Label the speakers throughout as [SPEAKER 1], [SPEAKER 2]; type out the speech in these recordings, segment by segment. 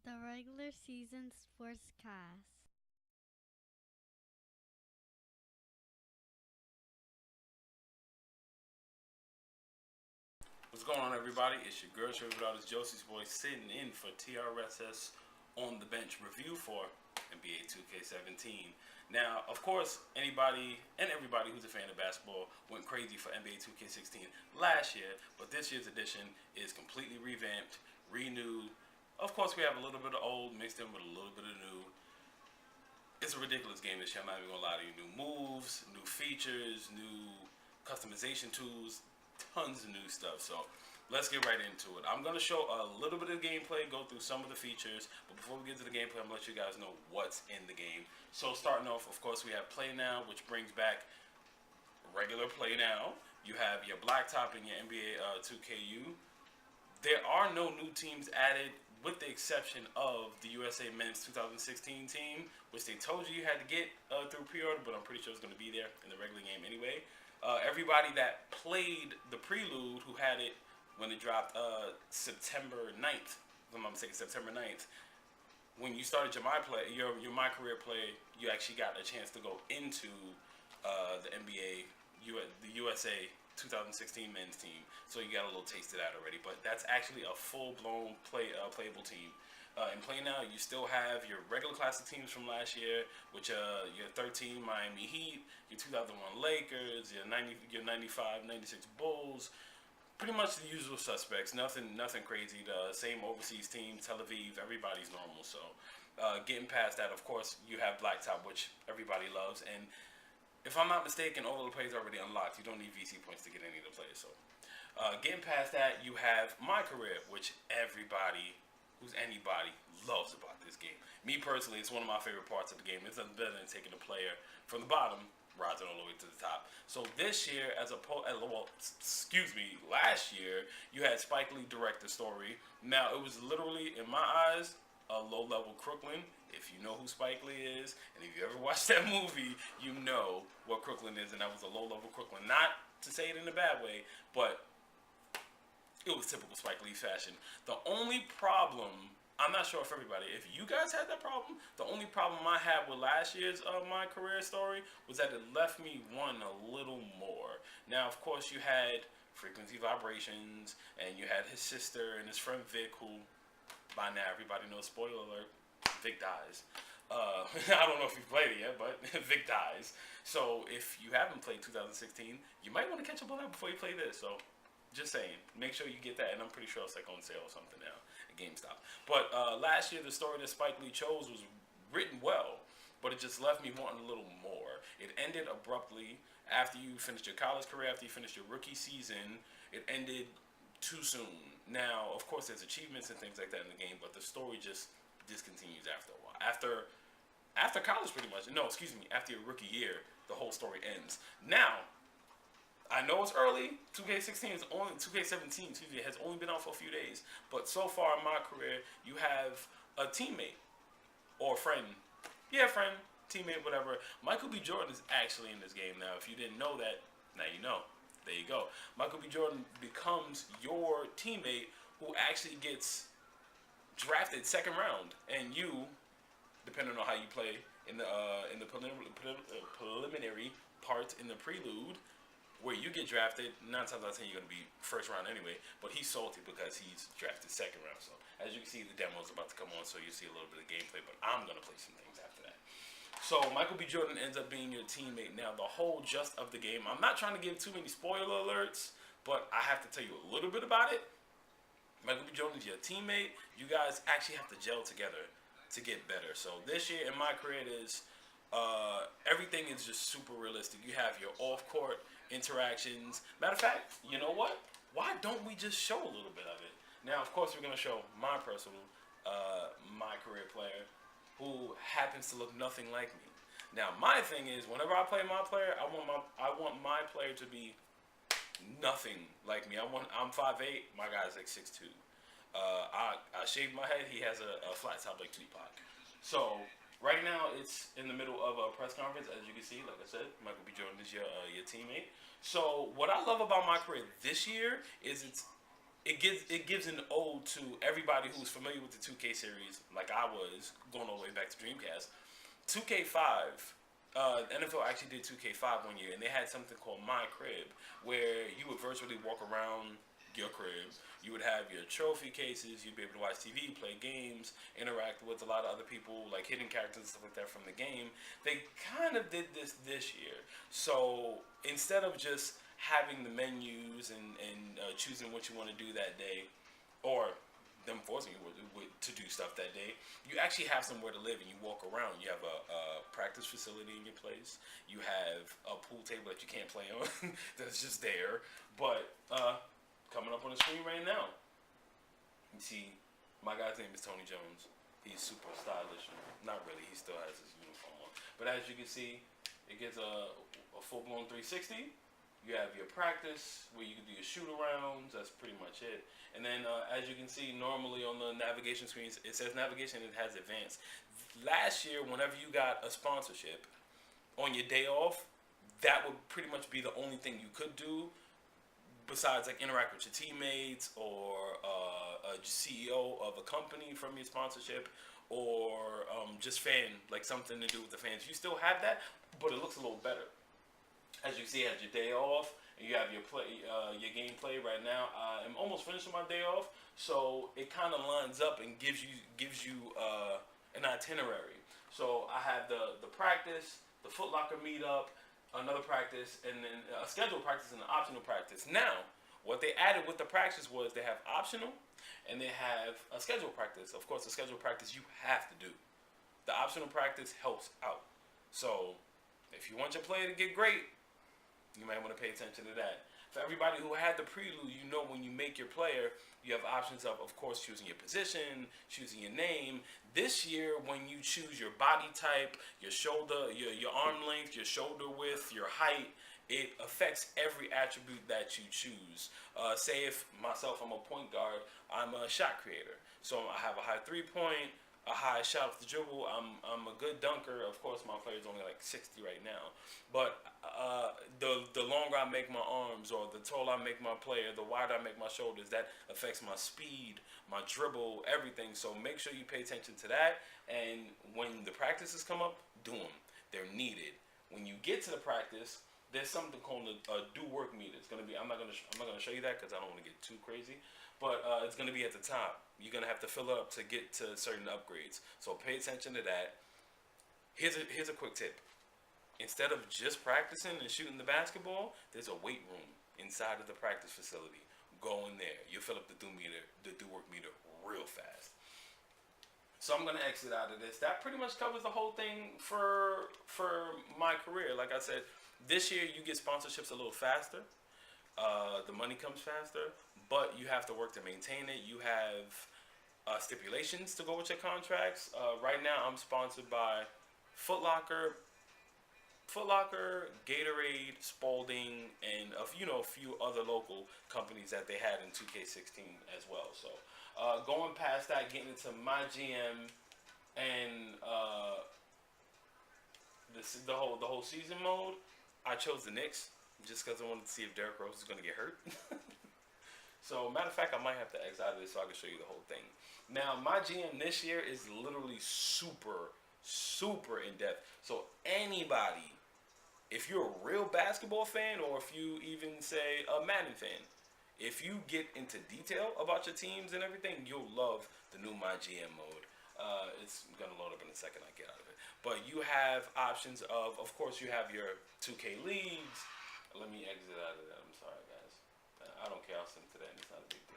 [SPEAKER 1] The regular season sportscast.
[SPEAKER 2] What's going on, everybody? It's your girl, Trey without his Josiesboy, sitting in for TRSS On The Bench review for NBA 2K17. Now, of course, anybody and everybody who's a fan of basketball went crazy for NBA 2K16 last year, but this year's edition is completely revamped, renewed. Of course, we have a little bit of old mixed in with a little bit of new. It's a ridiculous game this year. I'm not even gonna lie to you. New moves, new features, new customization tools, tons of new stuff. So let's get right into it. I'm gonna show a little bit of gameplay, go through some of the features, but before we get to the gameplay, I'm gonna let you guys know what's in the game. So starting off, of course, we have Play Now, which brings back regular Play Now. You have your blacktop and your NBA 2KU. There are no new teams added, with the exception of the USA Men's 2016 team, which they told you had to get through pre-order, but I'm pretty sure it's going to be there in the regular game anyway. Everybody that played the Prelude, who had it when it dropped September 9th, if I'm not mistaken, September 9th, when you started your My Career play, you actually got a chance to go into the the USA 2016 men's team. So you got a little taste of that already. But that's actually a full-blown playable team. In Play Now, you still have your regular classic teams from last year, which your 13 Miami Heat, your 2001 Lakers, your 95, 96 Bulls. Pretty much the usual suspects. Nothing crazy. The same overseas team, Tel Aviv. Everybody's normal. So getting past that, of course, you have Blacktop, which everybody loves, and if I'm not mistaken, all of the plays are already unlocked. You don't need VC points to get any of the plays. So, getting past that, you have My Career, which everybody who's anybody loves about this game. Me personally, it's one of my favorite parts of the game. It's better than taking a player from the bottom, rising all the way to the top. So this year, last year, you had Spike Lee direct the story. Now, it was literally, in my eyes, a low-level Crooklyn. If you know who Spike Lee is, and if you ever watched that movie, you know what Crooklyn is, and that was a low-level Crooklyn. Not to say it in a bad way, but it was typical Spike Lee fashion. The only problem, I'm not sure if everybody, if you guys had that problem, the only problem I had with last year's My Career story was that it left me wanting a little more. Now, of course, you had frequency vibrations, and you had his sister and his friend Vic, who by now everybody knows, spoiler alert, Vic dies. I don't know if you've played it yet, but Vic dies. So if you haven't played 2016, you might want to catch up on that before you play this. So just saying, make sure you get that, and I'm pretty sure it's like on sale or something now at GameStop. But last year, the story that Spike Lee chose was written well, but it just left me wanting a little more. It ended abruptly after you finished your college career, after you finished your rookie season. It ended too soon. Now, of course, there's achievements and things like that in the game, but the story just discontinues after a while. After college, pretty much. No, excuse me. After your rookie year, the whole story ends. Now, I know it's early. 2K17, excuse me, has only been out for a few days. But so far in My Career, you have a teammate or friend. Yeah, friend, teammate, whatever. Michael B. Jordan is actually in this game now. If you didn't know that, now you know. There you go. Michael B. Jordan becomes your teammate who actually gets drafted second round, and you, depending on how you play in the preliminary part in the prelude, where you get drafted, 9 times out of 10 you're gonna be first round anyway. But he's salty because he's drafted second round. So as you can see, the demo is about to come on, so you see a little bit of gameplay. But I'm gonna play some things after that. So Michael B. Jordan ends up being your teammate. Now the whole gist of the game, I'm not trying to give too many spoiler alerts, but I have to tell you a little bit about it. Michael B. Jordan is your teammate. You guys actually have to gel together to get better. So this year in My Career, it is everything is just super realistic. You have your off-court interactions. Matter of fact, you know what? Why don't we just show a little bit of it? Now, of course, we're gonna show my personal My Career player, who happens to look nothing like me. Now, my thing is, whenever I play my player, I want my player to be nothing like me. I'm 5'8", my guy's like 6'2". I shaved my head. He has a flat top like Tupac. So right now it's in the middle of a press conference, as you can see. Like I said, Michael B. Jordan is your teammate. So what I love about My Career this year is it gives an ode to everybody who's familiar with the 2K series, like I was going all the way back to Dreamcast. 2K5, NFL actually did 2K5 one year, and they had something called My Crib, where you would virtually walk around your crib. You would have your trophy cases. You'd be able to watch TV, play games, interact with a lot of other people, like hidden characters and stuff like that from the game. They kind of did this year. So instead of just having the menus and choosing what you want to do that day, or them forcing you to do stuff that day, you actually have somewhere to live and you walk around. You have a practice facility in your place. You have a pool table that you can't play on that's just there. But coming up on the screen right now, you see my guy's name is Tony Jones. He's super stylish. Not really, he still has his uniform on. But as you can see, it gets a full-blown 360. You have your practice where you can do your shoot arounds. That's pretty much it. And then as you can see, normally on the navigation screens, it says navigation and it has advanced. Last year, whenever you got a sponsorship on your day off, that would pretty much be the only thing you could do besides like interact with your teammates or a CEO of a company from your sponsorship, or just fan, like something to do with the fans. You still have that, but it looks a little better. As you see, as your day off, and you have your your gameplay right now. I'm almost finishing my day off, so it kind of lines up and gives you an itinerary. So I have the practice, the Foot Locker meetup, another practice, and then a scheduled practice and an optional practice. Now, what they added with the practice was they have optional, and they have a scheduled practice. Of course, the scheduled practice you have to do. The optional practice helps out. So if you want your player to get great, you might want to pay attention to that. For everybody who had the prelude, you know when you make your player, you have options of course, choosing your position, choosing your name. This year, when you choose your body type, your shoulder, your arm length, your shoulder width, your height, it affects every attribute that you choose. Say if myself, I'm a point guard, I'm a shot creator. So I have a high 3-point, a high shot off the dribble. I'm a good dunker. Of course, my player's only like 60 right now. But the longer I make my arms, or the taller I make my player, the wider I make my shoulders, that affects my speed, my dribble, everything. So make sure you pay attention to that. And when the practices come up, do them. They're needed. When you get to the practice, there's something called a do work meter. It's gonna be. I'm not gonna show you that because I don't want to get too crazy. But it's gonna be at the top. You're gonna have to fill it up to get to certain upgrades. So pay attention to that. Here's a quick tip. Instead of just practicing and shooting the basketball, there's a weight room inside of the practice facility. Go in there. You'll fill up the do work meter real fast. So I'm gonna exit out of this. That pretty much covers the whole thing for my career. Like I said, this year you get sponsorships a little faster. The money comes faster, but you have to work to maintain it. You have stipulations to go with your contracts. Right now, I'm sponsored by Foot Locker, Gatorade, Spalding, and a few other local companies that they had in 2K16 as well. So going past that, getting into my GM and the whole season mode, I chose the Knicks just because I wanted to see if Derrick Rose is going to get hurt. So matter of fact, I might have to exit out of this so I can show you the whole thing. Now my GM this year is literally super in depth. So anybody, if you're a real basketball fan, or if you even say a Madden fan, if you get into detail about your teams and everything, you'll love the new My GM mode. It's gonna load up in a second. I get out of it, but you have options of course, you have your 2K leagues. Let me exit out of that. I'm sorry, guys. I don't care. I'll send it to that. It's not a big deal.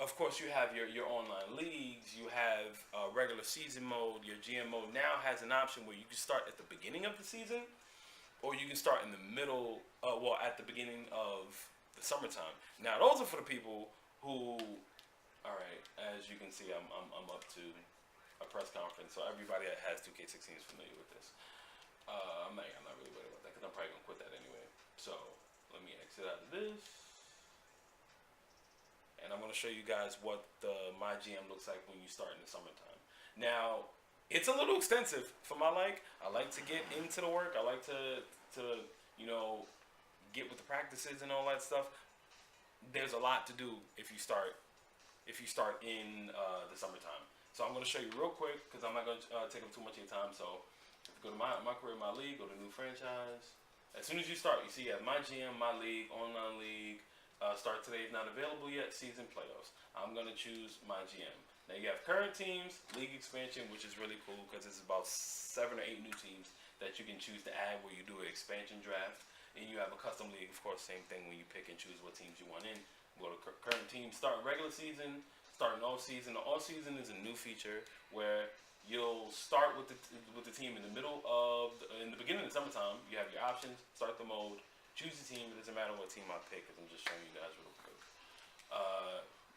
[SPEAKER 2] Of course, you have your online leagues. You have regular season mode. Your GM mode now has an option where you can start at the beginning of the season, or you can start in the middle. At the beginning of the summertime. Now, those are for the people who. All right, as you can see, I'm up to a press conference, so everybody that has 2K16 is familiar with this. I'm not really worried about that because I'm probably gonna quit that anyway. So let me exit out of this. And I'm going to show you guys what my GM looks like when you start in the summertime. Now, it's a little extensive for my like. I like to get into the work. I like to get with the practices and all that stuff. there's a lot to do if you start in the summertime. So I'm going to show you real quick because I'm not going to take up too much of your time. So if you go to my career, my league, go to new franchise. As soon as you start, you see you have my GM, my league, online league. Start today is not available yet. Season playoffs. I'm going to choose my GM. Now you have current teams, league expansion, which is really cool because it's about 7 or 8 new teams that you can choose to add where you do an expansion draft. And you have a custom league, of course, same thing when you pick and choose what teams you want in. Go to current team, start regular season, start an off season. The off season is a new feature where you'll start with the team in the in the beginning of the summertime. You have your options, start the mode, choose the team. It doesn't matter what team I pick because I'm just showing you guys real quick.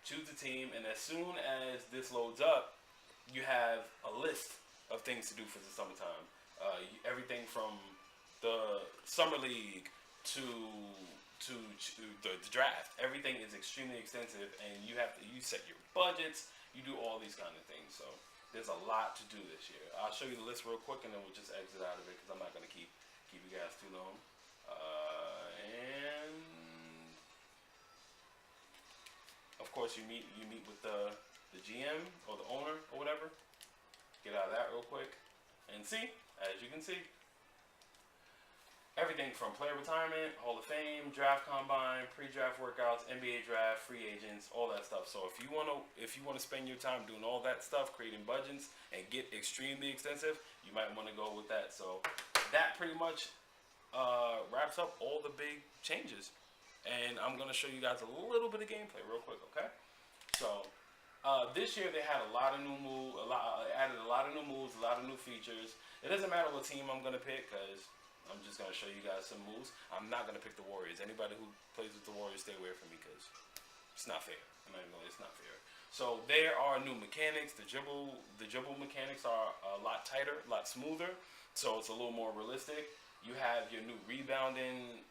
[SPEAKER 2] Choose the team, and as soon as this loads up, you have a list of things to do for the summertime. Everything from the summer league to the draft. Everything is extremely extensive, and you set your budgets. You do all these kind of things. So there's a lot to do this year. I'll show you the list real quick, and then we'll just exit out of it because I'm not going to keep you guys too long. And of course, you meet with the GM or the owner or whatever. Get out of that real quick, and see, as you can see, everything from player retirement, Hall of Fame, draft combine, pre-draft workouts, NBA draft, free agents, all that stuff. So if you wanna spend your time doing all that stuff, creating budgets, and get extremely extensive, you might want to go with that. So that pretty much wraps up all the big changes. And I'm gonna show you guys a little bit of gameplay real quick, okay? So this year they had a lot of new moves, added a lot of new moves, a lot of new features. It doesn't matter what team I'm gonna pick because I'm just going to show you guys some moves. I'm not going to pick the Warriors. Anybody who plays with the Warriors, stay away from me because it's not fair. I'm not even going to, it's not fair. So there are new mechanics. The dribble mechanics are a lot tighter, a lot smoother. So it's a little more realistic. You have your new rebounding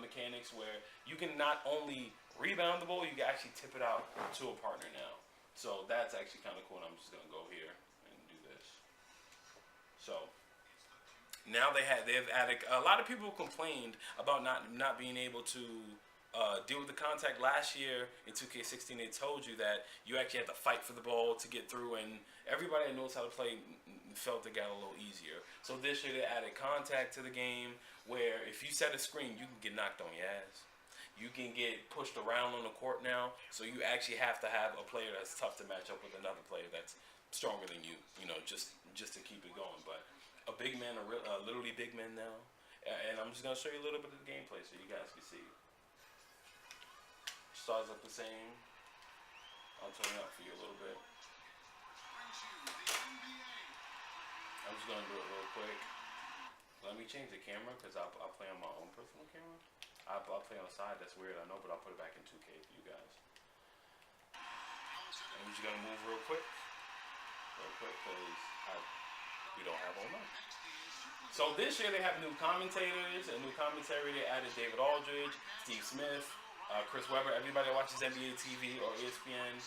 [SPEAKER 2] mechanics where you can not only rebound the ball, you can actually tip it out to a partner now. So that's actually kind of cool. And I'm just going to go here and do this. So now they've added. A lot of people complained about not being able to deal with the contact. Last year in 2K16, they told you that you actually had to fight for the ball to get through, and everybody that knows how to play felt it got a little easier. So this year they added contact to the game, where if you set a screen, you can get knocked on your ass. You can get pushed around on the court now, so you actually have to have a player that's tough to match up with another player that's stronger than you. You know, just to keep it going, but. A big man, literally big men now, and I'm just gonna show you a little bit of the gameplay so you guys can see. Starts up the same. I'll turn it up for you a little bit. I'm just gonna do it real quick. Let me change the camera because I'll play on my own personal camera. I'll play on the side. That's weird, I know, but I'll put it back in 2K for you guys. And we're just gonna move real quick because we don't have all night. So this year they have new commentators. A new commentary, they added David Aldridge, Steve Smith, Chris Webber. Everybody that watches NBA TV or ESPN,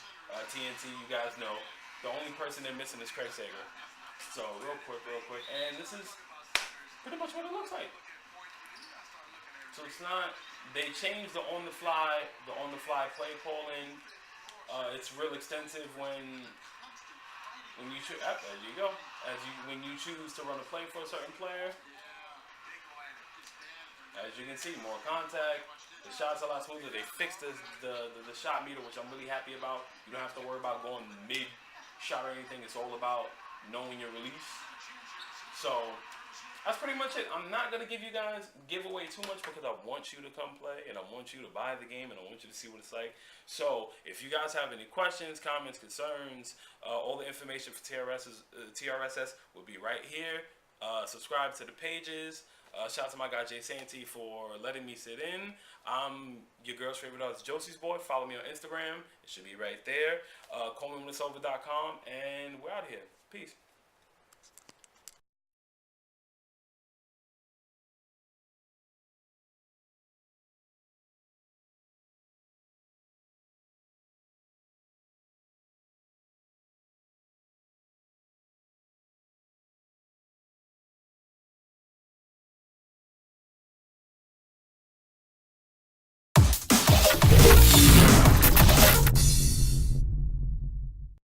[SPEAKER 2] TNT, you guys know. The only person they're missing is Craig Sager. So real quick. And this is pretty much what it looks like. So it's not, they changed the on-the-fly play calling. It's real extensive when you choose, there you go. When you choose to run a play for a certain player, as you can see, more contact. The shot's a lot smoother. They fixed the shot meter, which I'm really happy about. You don't have to worry about going mid shot or anything. It's all about knowing your release. So that's pretty much it. I'm not gonna give away too much because I want you to come play and I want you to buy the game and I want you to see what it's like. So if you guys have any questions, comments, concerns, all the information for TRSS will be right here. Subscribe to the pages. Shout out to my guy Jay Santee for letting me sit in. I'm your girl's favorite artist, Josiesboy. Follow me on Instagram. It should be right there. Callmewhenitsover.com, and we're out of here. Peace.